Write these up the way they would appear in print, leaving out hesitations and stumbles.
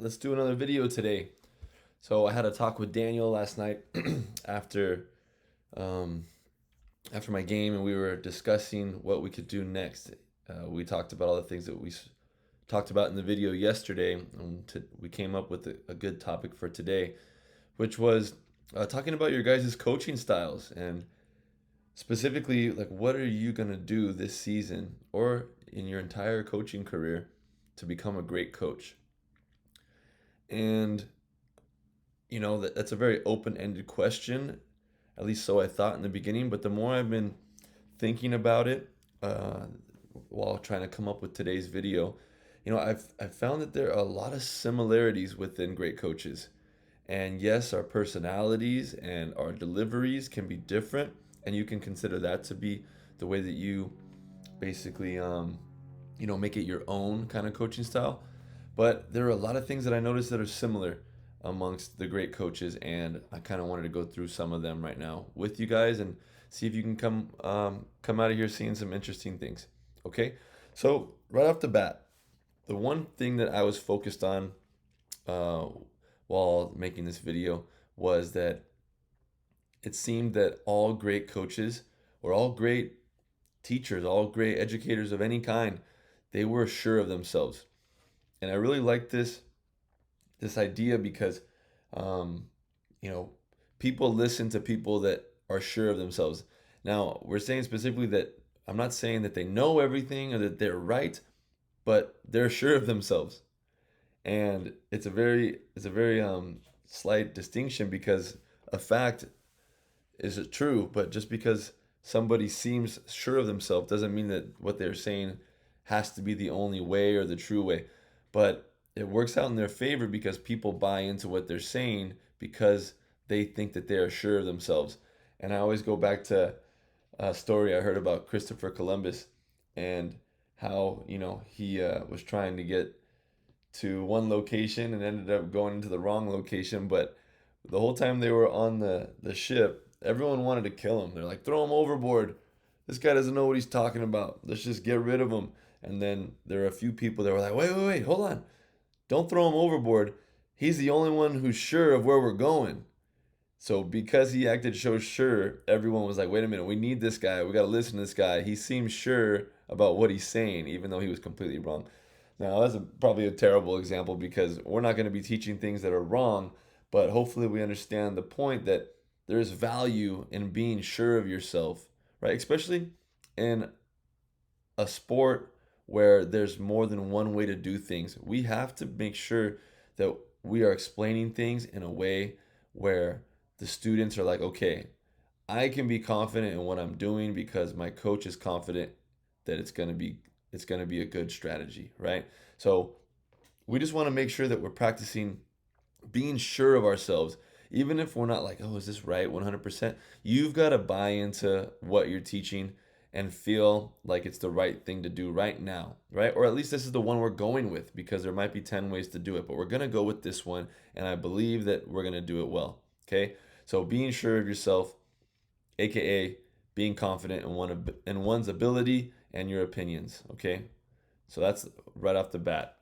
let's do another video today. So I had a talk with Daniel last night after um, after my game, and we were discussing what we could do next. We talked about all the things that talked about in the video yesterday, and we came up with a good topic for today, which was talking about your guys' coaching styles and specifically like what are you gonna do this season or in your entire coaching career to become a great coach. And that's a very open-ended question, at least so I thought in the beginning, but the more I've been thinking about it uh, while trying to come up with today's video, I've found that there are a lot of similarities within great coaches. And yes, our personalities and our deliveries can be different, and you can consider that to be the way that you basically make it your own kind of coaching style. But there are a lot of things that I noticed that are similar amongst the great coaches, and I kind of wanted to go through some of them right now with you guys and see if you can come out of here seeing some interesting things. Okay, so right off the bat, the one thing that I was focused on uh, while making this video was that it seemed that all great coaches or all great teachers, all great educators of any kind, they were sure of themselves. And I really like this idea because um, you know people listen to people that are sure of themselves. Now we're saying specifically that I'm not saying that they know everything or that they're right, but they're sure of themselves. And it's a very slight distinction because a fact is it true, but just because somebody seems sure of themselves doesn't mean that what they're saying has to be the only way or the true way. But it works out in their favor because people buy into what they're saying because they think that they are sure of themselves. And I always go back to a story I heard about Christopher Columbus and how, he was trying to get to one location and ended up going into the wrong location. But the whole time they were on the ship, everyone wanted to kill him. They're like, throw him overboard. This guy doesn't know what he's talking about. Let's just get rid of him. And then there are a few people that were like, wait, wait, wait, hold on. Don't throw him overboard. He's the only one who's sure of where we're going. So because he acted so sure, everyone was like, wait a minute, we need this guy. We got to listen to this guy. He seems sure about what he's saying, even though he was completely wrong. Now, that's probably a terrible example because we're not going to be teaching things that are wrong, but hopefully we understand the point that there's value in being sure of yourself, right? Especially in a sport where there's more than one way to do things. We have to make sure that we are explaining things in a way where the students are like, okay, I can be confident in what I'm doing because my coach is confident that it's going to be a good strategy, right? So we just want to make sure that we're practicing being sure of ourselves, even if we're not like, oh, is this right 100%? You've got to buy into what you're teaching and feel like it's the right thing to do right now, right? Or at least this is the one we're going with because there might be 10 ways to do it, but we're going to go with this one. And I believe that we're going to do it well. Okay. So being sure of yourself, AKA being confident in one's ability and your opinions. Okay. So that's right off the bat.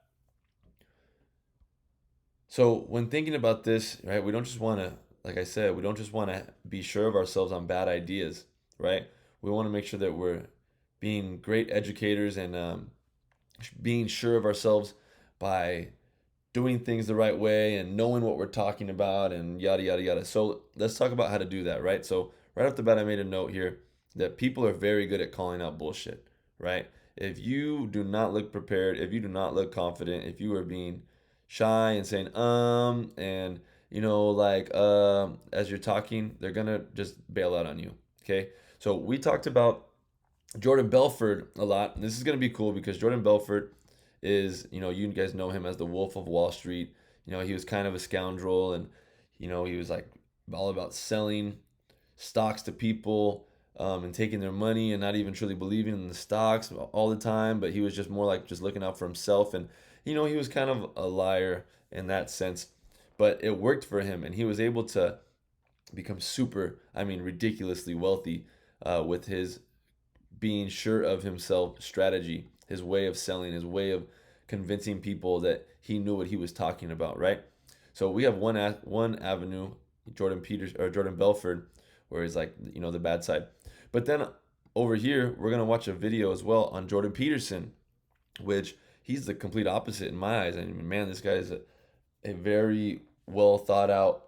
So when thinking about this, right, we don't just want to, like I said, we don't just want to be sure of ourselves on bad ideas, right? We want to make sure that we're being great educators and being sure of ourselves by doing things the right way and knowing what we're talking about and yada yada yada. So let's talk about how to do that, right? So right off the bat, I made a note here that people are very good at calling out bullshit, right? If you do not look prepared, if you do not look confident, if you are being shy and saying and as you're talking, they're gonna just bail out on you. Okay, so we talked about Jordan Belfort a lot. And this is gonna be cool because Jordan Belfort is, you guys know him as the Wolf of Wall Street. He was kind of a scoundrel, and he was like all about selling stocks to people and taking their money and not even truly believing in the stocks all the time. But he was just more like just looking out for himself, and he was kind of a liar in that sense. But it worked for him, and he was able to become super, I mean, ridiculously wealthy with his being sure of himself strategy, his way of selling, his way of convincing people that he knew what he was talking about, right? So we have one avenue, Jordan Belfort, where he's like, the bad side. But then over here, we're gonna watch a video as well on Jordan Peterson, which he's the complete opposite in my eyes. I mean, man, this guy is a very well thought out,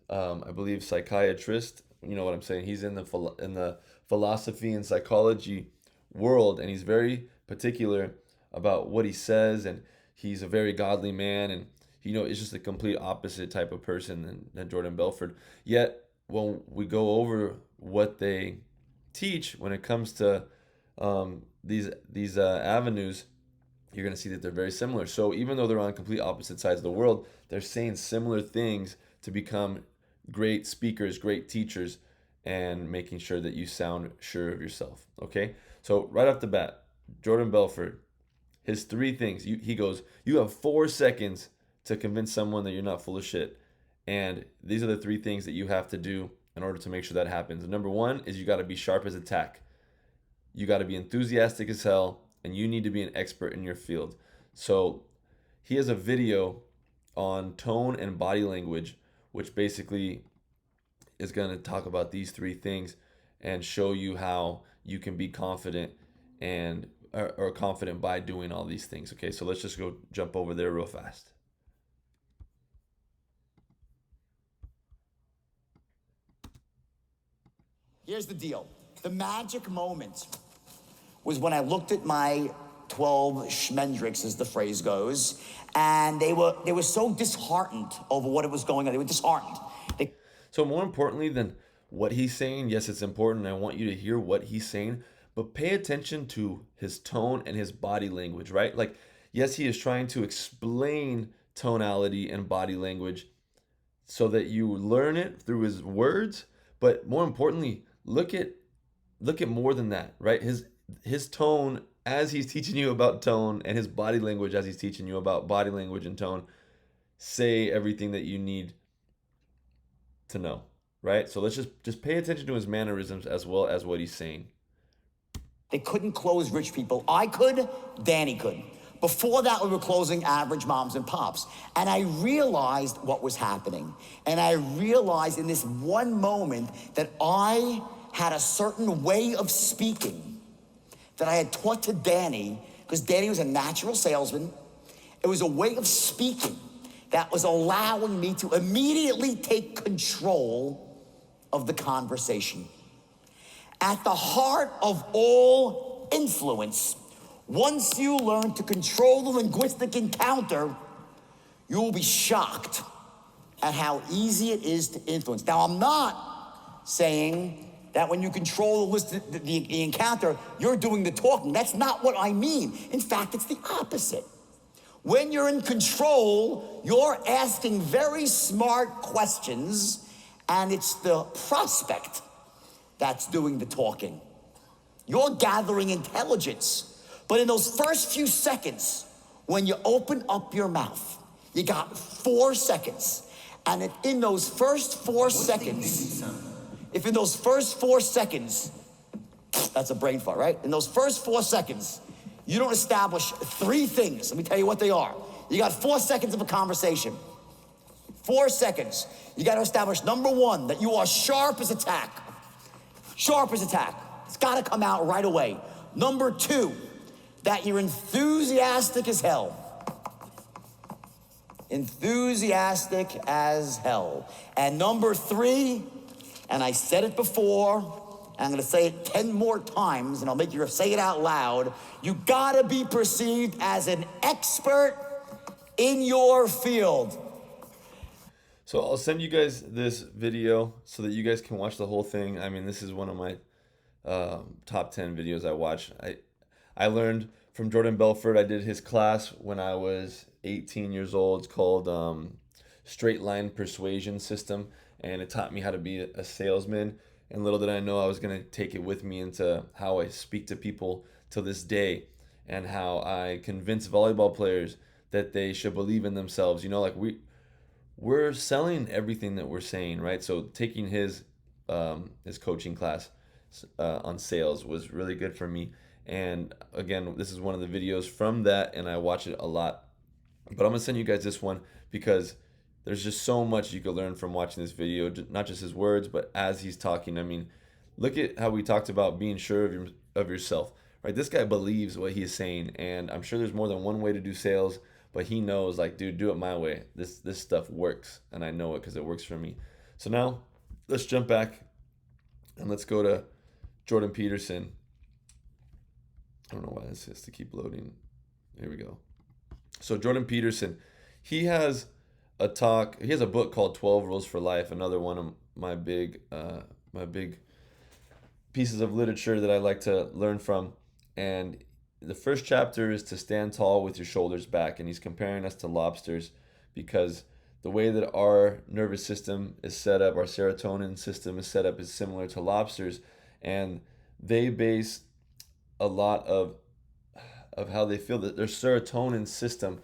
I believe, psychiatrist. You know what I'm saying? He's in the philosophy and psychology world, and he's very particular about what he says, and he's a very godly man, and it's just a complete opposite type of person than Jordan Belfort. Yet when we go over what they teach when it comes to these avenues, you're going to see that they're very similar. So even though they're on complete opposite sides of the world, they're saying similar things to become great speakers, great teachers, and making sure that you sound sure of yourself. Okay? So right off the bat, Jordan Belfort, his three things. He goes, you have 4 seconds to convince someone that you're not full of shit. And these are the three things that you have to do in order to make sure that happens. Number one is you got to be sharp as a tack. You got to be enthusiastic as hell, and you need to be an expert in your field. So he has a video on tone and body language, which basically is going to talk about these three things and show you how you can be confident and or confident by doing all these things. Okay, so let's just go jump over there real fast. Here's the deal. The magic moment was when I looked at my 12 schmendricks, as the phrase goes, and they were so disheartened over what was going on. They were disheartened. So more importantly than what he's saying, yes, it's important. I want you to hear what he's saying, but pay attention to his tone and his body language, right? Like, yes, he is trying to explain tonality and body language so that you learn it through his words, but more importantly, look at more than that, right? His tone as he's teaching you about tone, and his body language as he's teaching you about body language and tone, say everything that you need to know, right? So let's just pay attention to his mannerisms as well as what he's saying. They couldn't close rich people. I could, Danny could. Before that, we were closing average moms and pops. And I realized what was happening. And I realized in this one moment that I had a certain way of speaking that I had taught to Danny, because Danny was a natural salesman. It was a way of speaking that was allowing me to immediately take control of the conversation. At the heart of all influence, once you learn to control the linguistic encounter, you will be shocked at how easy it is to influence. Now, I'm not saying that when you control the encounter, you're doing the talking. That's not what I mean. In fact, it's the opposite. When you're in control, you're asking very smart questions, and it's the prospect that's doing the talking. You're gathering intelligence. But in those first few seconds, when you open up your mouth, you got 4 seconds. And if in those first 4 seconds, that's a brain fart, right? In those first 4 seconds, you don't establish 3 things. Let me tell you what they are. You got 4 seconds of a conversation. 4 seconds. You got to establish, number 1, that you are sharp as a tack. Sharp as a tack. It's got to come out right away. Number 2, that you're enthusiastic as hell. Enthusiastic as hell. And number 3, and I said it before, and I'm going to say it 10 more times, and I'll make you say it out loud. You got to be perceived as an expert in your field. So I'll send you guys this video so that you guys can watch the whole thing. I mean, this is one of my top 10 videos I watch. I learned from Jordan Belfort. I did his class when I was 18 years old. It's called Straight Line Persuasion System, and it taught me how to be a salesman. And little did I know I was going to take it with me into how I speak to people to this day, and how I convince volleyball players that they should believe in themselves. You know, like we're selling everything that we're saying, right? So taking his coaching class on sales was really good for me. And again, this is one of the videos from that, and I watch it a lot. But I'm gonna send you guys this one because there's just so much you could learn from watching this video, not just his words, but as he's talking. I mean, look at how we talked about being sure of yourself, right? This guy believes what he's saying, and I'm sure there's more than one way to do sales, but he knows, like, dude, do it my way. This stuff works, and I know it because it works for me. So now let's jump back and let's go to Jordan Peterson. I don't know why this has to keep loading. Here we go. So Jordan Peterson, he has a talk. He has a book called 12 Rules for Life. Another one of my big pieces of literature that I like to learn from. And the first chapter is to stand tall with your shoulders back. And he's comparing us to lobsters because the way that our nervous system is set up, our serotonin system is set up, is similar to lobsters. And they base a lot of how they feel, that their serotonin system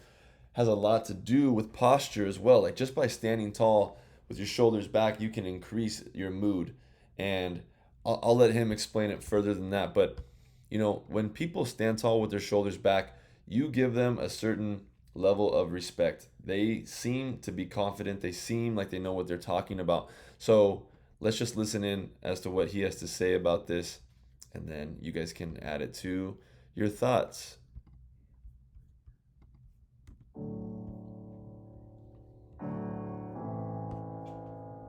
has a lot to do with posture as well. Like, just by standing tall with your shoulders back, you can increase your mood. And I'll let him explain it further than that. But, you know, when people stand tall with their shoulders back, you give them a certain level of respect. They seem to be confident. They seem like they know what they're talking about. So let's just listen in as to what he has to say about this, and then you guys can add it to your thoughts.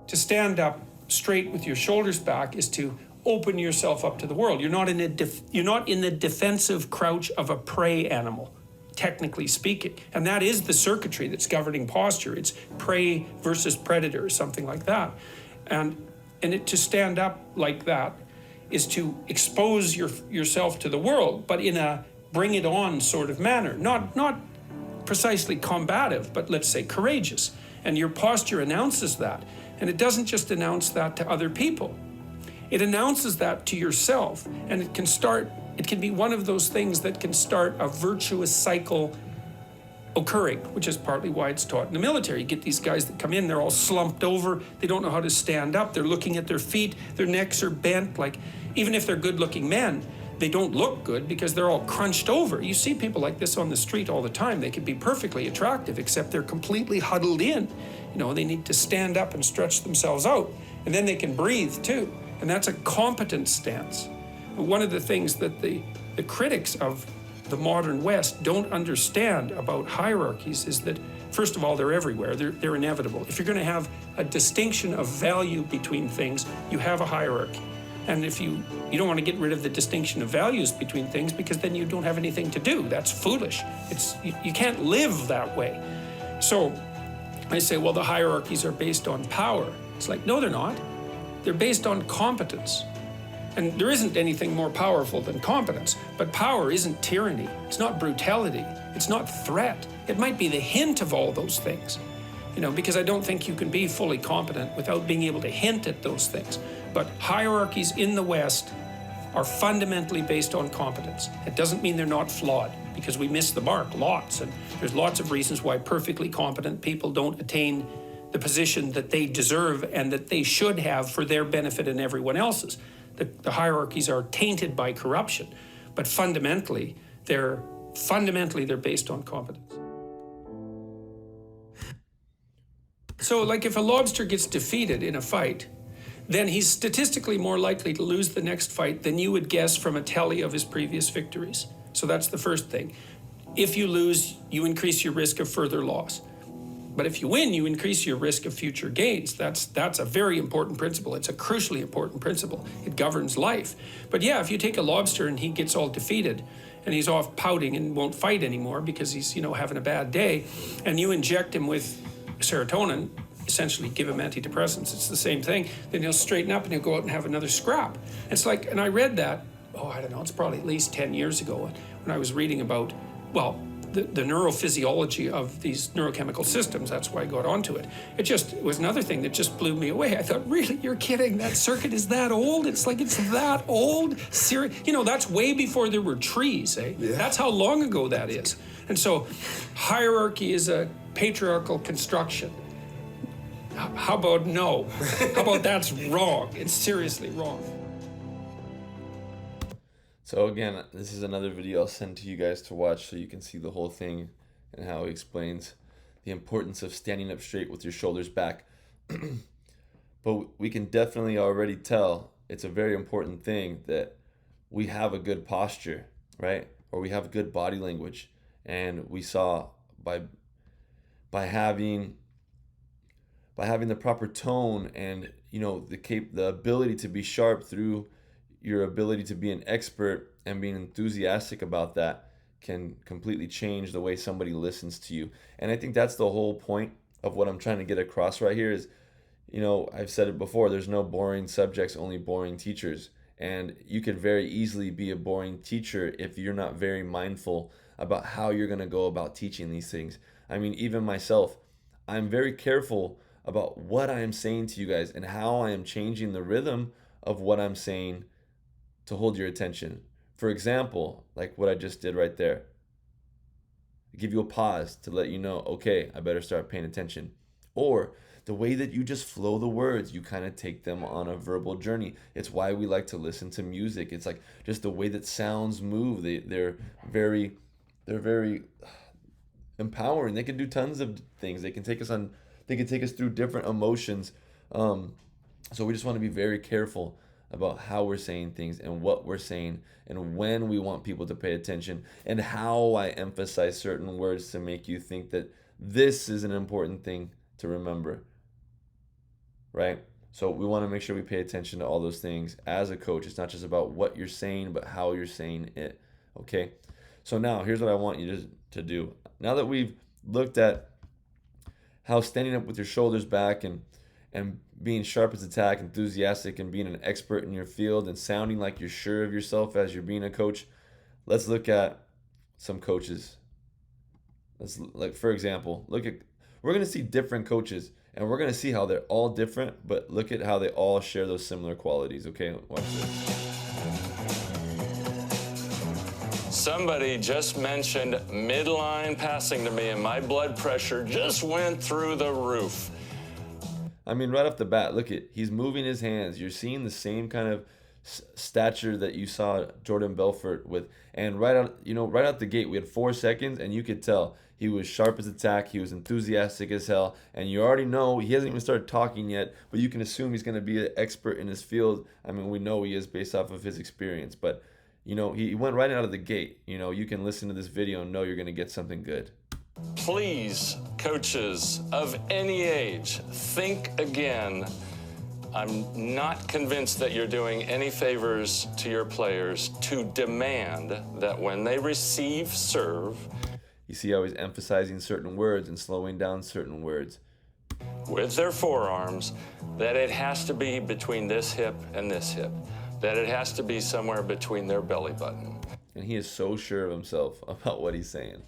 To stand up straight with your shoulders back is to open yourself up to the world. You're not in the defensive crouch of a prey animal, technically speaking. And that is the circuitry that's governing posture. It's prey versus predator, or something like that. And to stand up like that is to expose yourself to the world, but in a bring it on sort of manner. Not precisely combative, but let's say courageous. And your posture announces that. And it doesn't just announce that to other people. It announces that to yourself. And it can be one of those things that can start a virtuous cycle occurring, which is partly why it's taught in the military. You get these guys that come in, they're all slumped over, they don't know how to stand up, they're looking at their feet, their necks are bent. Like, even if they're good-looking men, they don't look good because they're all crunched over. You see people like this on the street all the time. They can be perfectly attractive, except they're completely huddled in. You know, they need to stand up and stretch themselves out, and then they can breathe too. And that's a competent stance. One of the things that the critics of the modern West don't understand about hierarchies is that, first of all, they're everywhere. They're inevitable. If you're going to have a distinction of value between things, you have a hierarchy. And if you don't want to get rid of the distinction of values between things, because then you don't have anything to do. That's foolish. You can't live that way. So I say, well, the hierarchies are based on power. It's like, no, they're not. They're based on competence. And there isn't anything more powerful than competence. But power isn't tyranny. It's not brutality. It's not threat. It might be the hint of all those things. You know, because I don't think you can be fully competent without being able to hint at those things. But hierarchies in the West are fundamentally based on competence. It doesn't mean they're not flawed, because we miss the mark lots. And there's lots of reasons why perfectly competent people don't attain the position that they deserve and that they should have for their benefit and everyone else's. The hierarchies are tainted by corruption, but fundamentally they're based on competence. So, like, if a lobster gets defeated in a fight, then he's statistically more likely to lose the next fight than you would guess from a tally of his previous victories. So that's the first thing. If you lose, you increase your risk of further loss. But if you win, you increase your risk of future gains. That's a very important principle. It's a crucially important principle. It governs life. But yeah, if you take a lobster and he gets all defeated and he's off pouting and won't fight anymore because he's, having a bad day, and you inject him with serotonin, essentially give him antidepressants, it's the same thing, then he'll straighten up and he'll go out and have another scrap. It's like, and I read that, I don't know, it's probably at least 10 years ago when I was reading about, the neurophysiology of these neurochemical systems. That's why I got onto it. It was another thing that just blew me away. I thought, really, you're kidding? That circuit is that old? It's like, it's that old? That's way before there were trees, eh? Yeah. That's how long ago that is. And so hierarchy is a patriarchal construction. How about no? How about that's wrong? It's seriously wrong. So again, this is another video I'll send to you guys to watch so you can see the whole thing and how he explains the importance of standing up straight with your shoulders back. But we can definitely already tell it's a very important thing that we have a good posture, right? Or we have good body language. And we saw by by having by having the proper tone and the ability to be sharp through your ability to be an expert and being enthusiastic about that can completely change the way somebody listens to you. And I think that's the whole point of what I'm trying to get across right here is, I've said it before, there's no boring subjects, only boring teachers. And you could very easily be a boring teacher if you're not very mindful about how you're going to go about teaching these things. I mean, even myself, I'm very careful about what I am saying to you guys and how I am changing the rhythm of what I'm saying to hold your attention. For example, like what I just did right there, give you a pause to let you know, okay, I better start paying attention. Or the way that you just flow the words, you kind of take them on a verbal journey. It's why we like to listen to music. It's like just the way that sounds move. They're very empowering. They can do tons of things. They can take us through different emotions. So we just want to be very careful about how we're saying things and what we're saying and when we want people to pay attention and how I emphasize certain words to make you think that this is an important thing to remember, right? So we want to make sure we pay attention to all those things as a coach. It's not just about what you're saying, but how you're saying it, okay? So now here's what I want you to do. Now that we've looked at how standing up with your shoulders back and being sharp as a tack, enthusiastic, and being an expert in your field and sounding like you're sure of yourself as you're being a coach, let's look at some coaches. Let's, like, for example, we're going to see different coaches and we're going to see how they're all different, but look at how they all share those similar qualities. Okay, watch this. Somebody just mentioned midline passing to me, and my blood pressure just went through the roof. I mean, right off the bat, he's moving his hands. You're seeing the same kind of stature that you saw Jordan Belfort with. And right out the gate, we had 4 seconds, and you could tell he was sharp as a tack. He was enthusiastic as hell. And you already know he hasn't even started talking yet, but you can assume he's going to be an expert in his field. I mean, we know he is based off of his experience, but he went right out of the gate. You can listen to this video and know you're going to get something good. Please, coaches of any age, think again. I'm not convinced that you're doing any favors to your players to demand that when they receive serve. You see how he's emphasizing certain words and slowing down certain words. With their forearms, that it has to be between this hip and this hip. That it has to be somewhere between their belly button. And he is so sure of himself about what he's saying.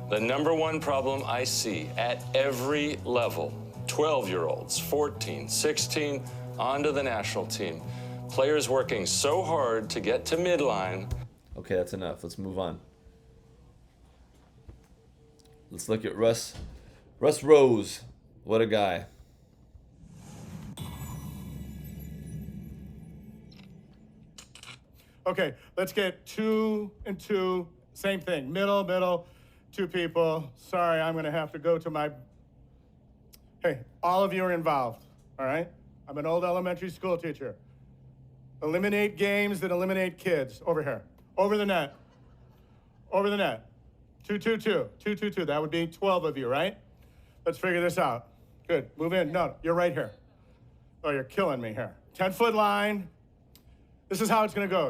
The number one problem I see at every level, 12-year-olds, 14, 16, on to the national team. Players working so hard to get to midline. Okay, that's enough. Let's move on. Let's look at Russ. Russ Rose. What a guy. Okay, let's get 2 and 2, same thing, middle, 2 people. Sorry, I'm gonna have to go to my, hey, all of you are involved, all right? I'm an old elementary school teacher. Eliminate games that eliminate kids, over here, over the net, 2, 2, 2, 2, 2, 2, that would be 12 of you, right? Let's figure this out. Good, move in, no, you're right here. Oh, you're killing me here. 10-foot line. This is how it's gonna go.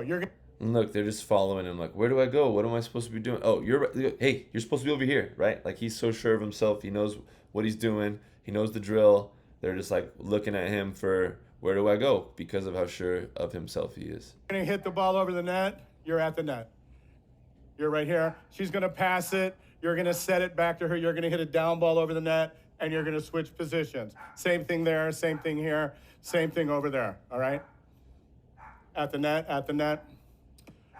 And look, they're just following him. Like, where do I go? What am I supposed to be doing? Oh, hey, you're supposed to be over here, right? Like, he's so sure of himself. He knows what he's doing. He knows the drill. They're just like looking at him for where do I go because of how sure of himself he is. You're gonna hit the ball over the net. You're at the net. You're right here. She's gonna pass it. You're gonna set it back to her. You're gonna hit a down ball over the net, and you're gonna switch positions. Same thing there. Same thing here. Same thing over there. All right. At the net.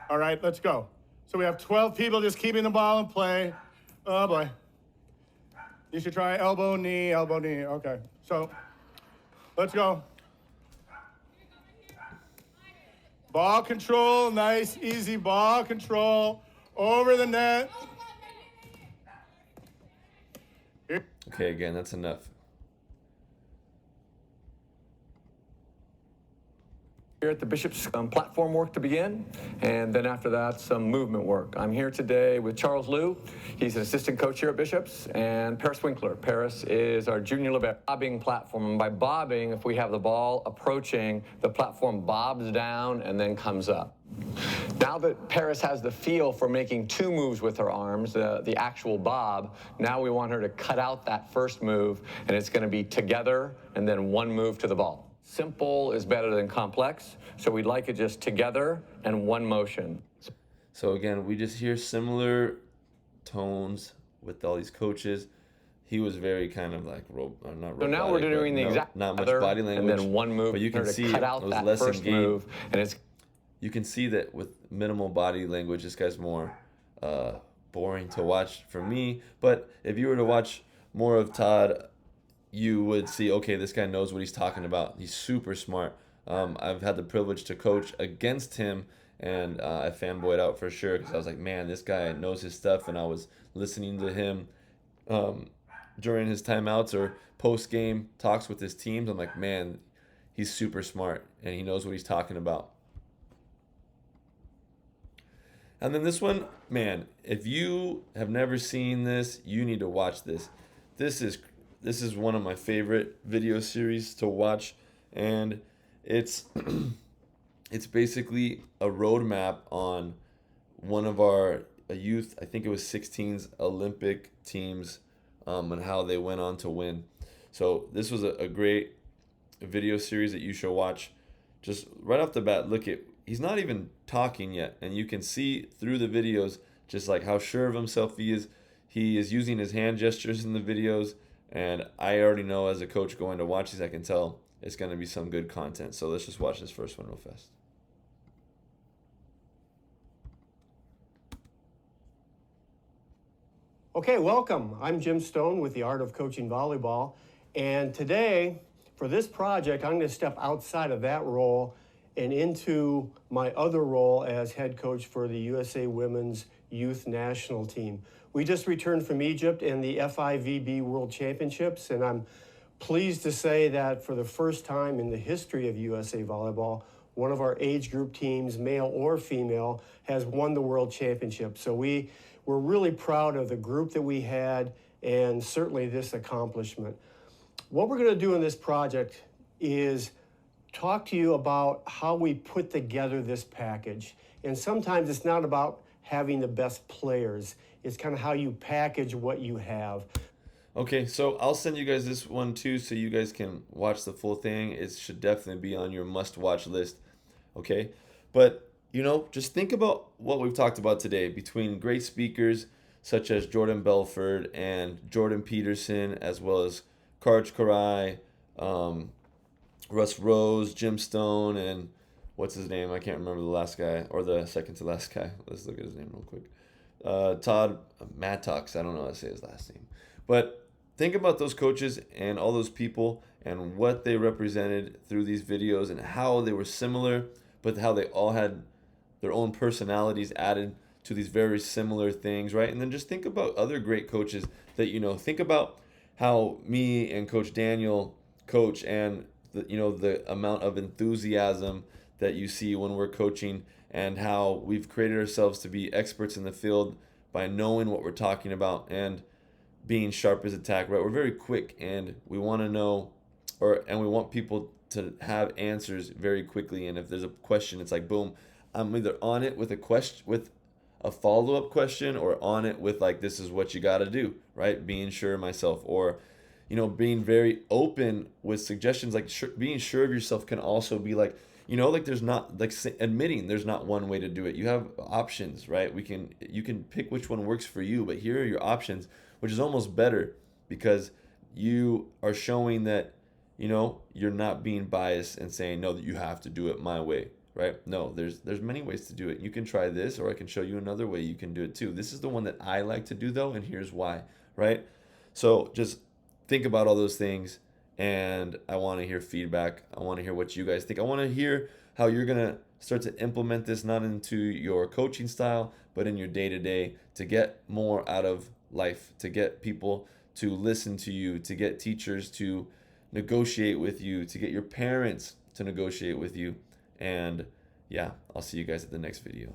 All right, let's go. So we have 12 people just keeping the ball in play. Oh boy. You should try elbow, knee. Okay, so let's go. Ball control, nice, easy ball control over the net. Okay, again, that's enough. Here at the Bishop's platform work to begin, and then after that, some movement work. I'm here today with Charles Liu. He's an assistant coach here at Bishop's, and Paris Winkler. Paris is our junior libero. Bobbing platform, and by bobbing, if we have the ball approaching, the platform bobs down and then comes up. Now that Paris has the feel for making two moves with her arms, the actual bob, now we want her to cut out that first move, and it's going to be together and then one move to the ball. Simple is better than complex, so we'd like it just together and one motion. So again, we just hear similar tones with all these coaches. He was very kind of like not robotic. So now we're doing the exact not much body language, and then one move, but you can see cut out it was that less first engaged. move, and it's. You can see that with minimal body language, this guy's more boring to watch for me. But if you were to watch more of Todd, you would see, okay, this guy knows what he's talking about. He's super smart. I've had the privilege to coach against him, and I fanboyed out for sure because I was like, man, this guy knows his stuff. And I was listening to him during his timeouts or post-game talks with his teams. I'm like, man, he's super smart, and he knows what he's talking about. And then this one, man, if you have never seen this, you need to watch this. This is one of my favorite video series to watch, and it's it's basically a roadmap on one of our youth, I think it was 16's Olympic teams, and how they went on to win. So this was a great video series that you should watch. Just right off the bat, look at, he's not even talking yet, and you can see through the videos just like how sure of himself he is. He is using his hand gestures in the videos, and I already know as a coach going to watch these, I can tell it's going to be some good content. So let's just watch this first one real fast. Okay, welcome. I'm Jim Stone with the Art of Coaching Volleyball, and today for this project I'm going to step outside of that role and into my other role as head coach for the USA Women's Youth National Team. We just returned from Egypt and the FIVB World Championships, and I'm pleased to say that for the first time in the history of USA Volleyball, one of our age group teams, male or female, has won the World Championship. So we're really proud of the group that we had and certainly this accomplishment. What we're going to do in this project is talk to you about how we put together this package. And sometimes it's not about having the best players. It's kind of how you package what you have. Okay, so I'll send you guys this one too so you guys can watch the full thing. It should definitely be on your must-watch list, okay? But, you know, just think about what we've talked about today between great speakers such as Jordan Belfort and Jordan Peterson, as well as Karch Karai, Russ Rose, Jim Stone, and what's his name? I can't remember the last guy, or the second to last guy. Let's look at his name real quick. Todd Mattox, I don't know how to say his last name. But think about those coaches and all those people and what they represented through these videos and how they were similar, but how they all had their own personalities added to these very similar things, right? And then just think about other great coaches that you know. Think about how me and Coach Daniel coach, and the amount of enthusiasm that you see when we're coaching, and how we've created ourselves to be experts in the field by knowing what we're talking about and being sharp as a tack, right? We're very quick, and we want to know, and we want people to have answers very quickly. And if there's a question, it's like, boom, I'm either on it with a question, with a follow-up question, or on it with like, this is what you got to do, right? Being sure of myself, or being very open with suggestions. Like being sure of yourself can also be like, like there's not, like, admitting there's not one way to do it. You have options, right? You can pick which one works for you, but here are your options, which is almost better because you are showing that, you're not being biased and saying, no, that you have to do it my way, right? No, there's many ways to do it. You can try this, or I can show you another way you can do it too. This is the one that I like to do though, and here's why, right? So just think about all those things, and I want to hear feedback. I want to hear what you guys think. I want to hear how you're going to start to implement this not into your coaching style, but in your day-to-day, to get more out of life, to get people to listen to you, to get teachers to negotiate with you, to get your parents to negotiate with you. And yeah, I'll see you guys at the next video.